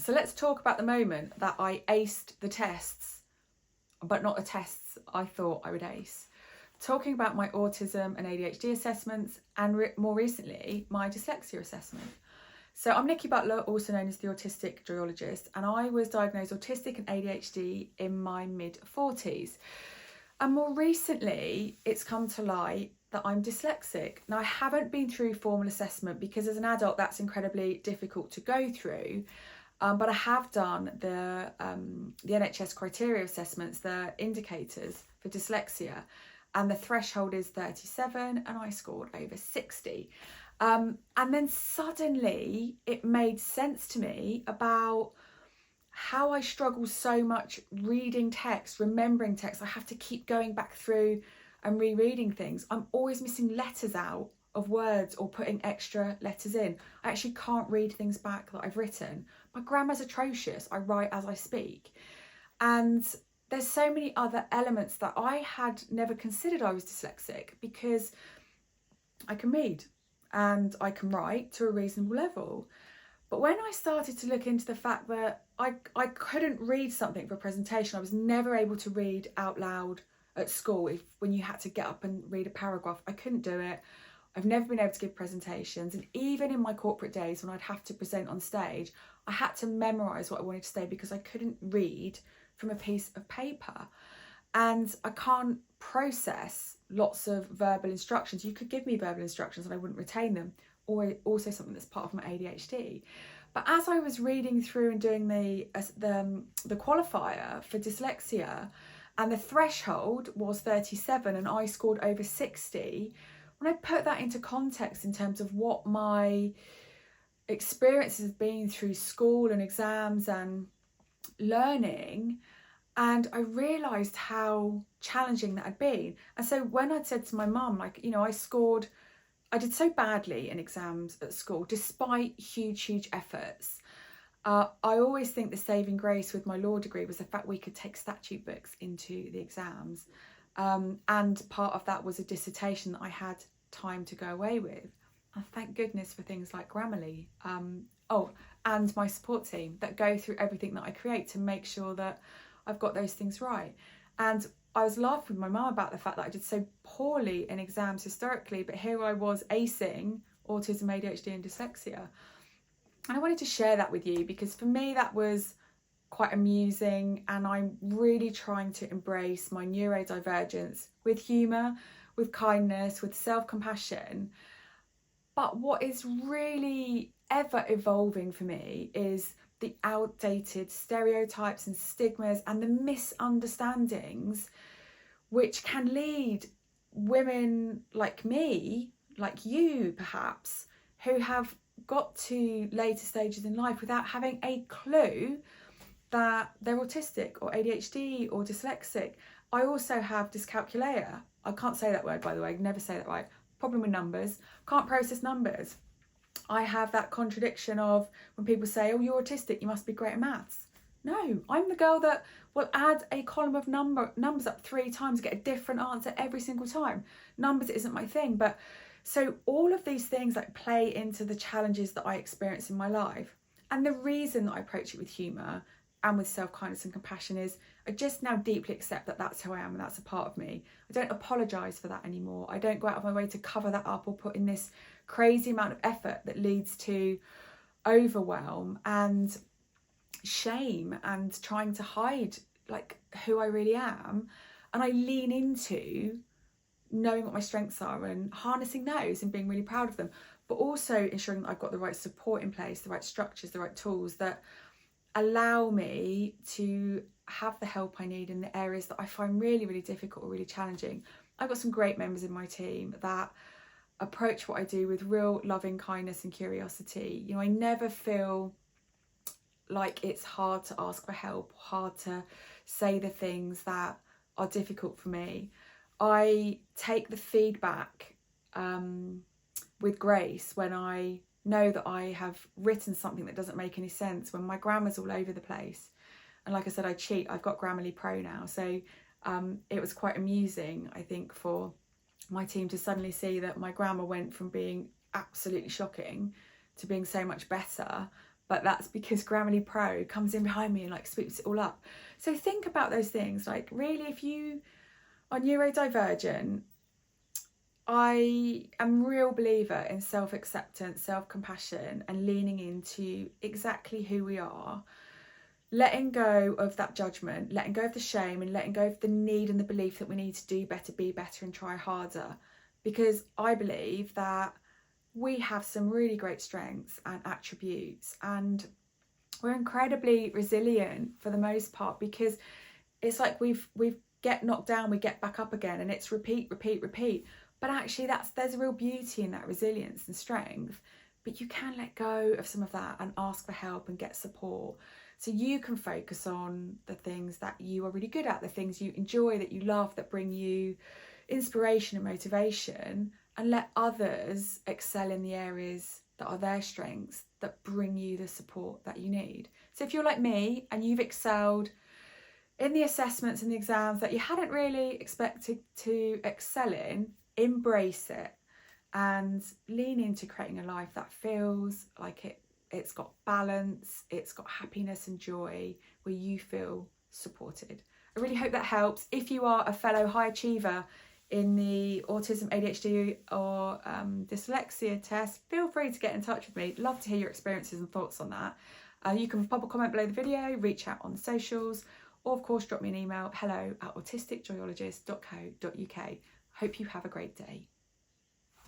So let's talk about the moment that I aced the tests, but not the tests I thought I would ace. Talking about my autism and ADHD assessments, and more recently, my dyslexia assessment. So I'm Nikki Butler, also known as the Autistic Geologist, and I was diagnosed autistic and ADHD in my mid-40s. And more recently, it's come to light that I'm dyslexic. Now, I haven't been through formal assessment because as an adult, that's incredibly difficult to go through. But I have done the NHS criteria assessments, the indicators for dyslexia, and the threshold is 37 and I scored over 60. And then suddenly it made sense to me about how I struggle so much reading text, remembering text. I have to keep going back through and rereading things. I'm always missing letters out of words or putting extra letters in. I actually can't read things back that I've written. My grammar's atrocious. I write as I speak. And there's so many other elements that I had never considered I was dyslexic, because I can read and I can write to a reasonable level. But when I started to look into the fact that I couldn't read something for a presentation, I was never able to read out loud at school. When you had to get up and read a paragraph, I couldn't do it. I've never been able to give presentations, and even in my corporate days when I'd have to present on stage, I had to memorise what I wanted to say because I couldn't read from a piece of paper. And I can't process lots of verbal instructions. You could give me verbal instructions and I wouldn't retain them, or also something that's part of my ADHD. But as I was reading through and doing the qualifier for dyslexia, and the threshold was 37 and I scored over 60, when I put that into context in terms of what my experiences have been through school and exams and learning, and I realised how challenging that had been. And so when I'd said to my mum, like, you know, I did so badly in exams at school, despite huge efforts. I always think the saving grace with my law degree was the fact we could take statute books into the exams. And part of that was a dissertation that I had time to go away with. And thank goodness for things like Grammarly. And my support team that go through everything that I create to make sure that I've got those things right. And I was laughing with my mum about the fact that I did so poorly in exams historically, but here I was acing autism, ADHD and dyslexia. And I wanted to share that with you because for me that was quite amusing, and I'm really trying to embrace my neurodivergence with humour, with kindness, with self-compassion. But what is really ever evolving for me is the outdated stereotypes and stigmas and the misunderstandings which can lead women like me, like you perhaps, who have got to later stages in life without having a clue that they're autistic or ADHD or dyslexic. I also have dyscalculia. I can't say that word, by the way, never say that right. Problem with numbers, can't process numbers. I have that contradiction of when people say, oh, you're autistic, you must be great at maths. No, I'm the girl that will add a column of numbers up 3 times, get a different answer every single time. Numbers isn't my thing. But so all of these things like play into the challenges that I experience in my life. And the reason that I approach it with humour and with self-kindness and compassion is I just now deeply accept that that's who I am and that's a part of me. I don't apologise for that anymore. I don't go out of my way to cover that up or put in this crazy amount of effort that leads to overwhelm and shame and trying to hide like who I really am. And I lean into knowing what my strengths are and harnessing those and being really proud of them, but also ensuring that I've got the right support in place, the right structures, the right tools that allow me to have the help I need in the areas that I find really difficult or really challenging. I've got some great members in my team that approach what I do with real loving kindness and curiosity. You know, I never feel like it's hard to ask for help, hard to say the things that are difficult for me. I take the feedback with grace when I know that I have written something that doesn't make any sense, when my grammar's all over the place. And like I said, I cheat. I've got Grammarly Pro now. So it was quite amusing, I think, for my team to suddenly see that my grammar went from being absolutely shocking to being so much better. but that's because Grammarly Pro comes in behind me and like sweeps it all up. So think about those things. Like really, if you are neurodivergent, I am a real believer in self-acceptance, self-compassion, and leaning into exactly who we are, letting go of that judgment, letting go of the shame, and letting go of the need and the belief that we need to do better, be better, and try harder. Because I believe that we have some really great strengths and attributes, and we're incredibly resilient for the most part, because it's like we've get knocked down, we get back up again, and it's repeat. But actually there's a real beauty in that resilience and strength. But you can let go of some of that and ask for help and get support, so you can focus on the things that you are really good at, the things you enjoy, that you love, that bring you inspiration and motivation, and let others excel in the areas that are their strengths, that bring you the support that you need. So if you're like me and you've excelled in the assessments and the exams that you hadn't really expected to excel in, embrace it and lean into creating a life that feels like it's got balance, it's got happiness and joy, where you feel supported. I really hope that helps. If you are a fellow high achiever in the autism, ADHD or dyslexia test, feel free to get in touch with me. Love to hear your experiences and thoughts on that. You can pop a comment below the video, reach out on the socials, or of course drop me an email, hello@autisticjoyologist.co.uk. Hope you have a great day.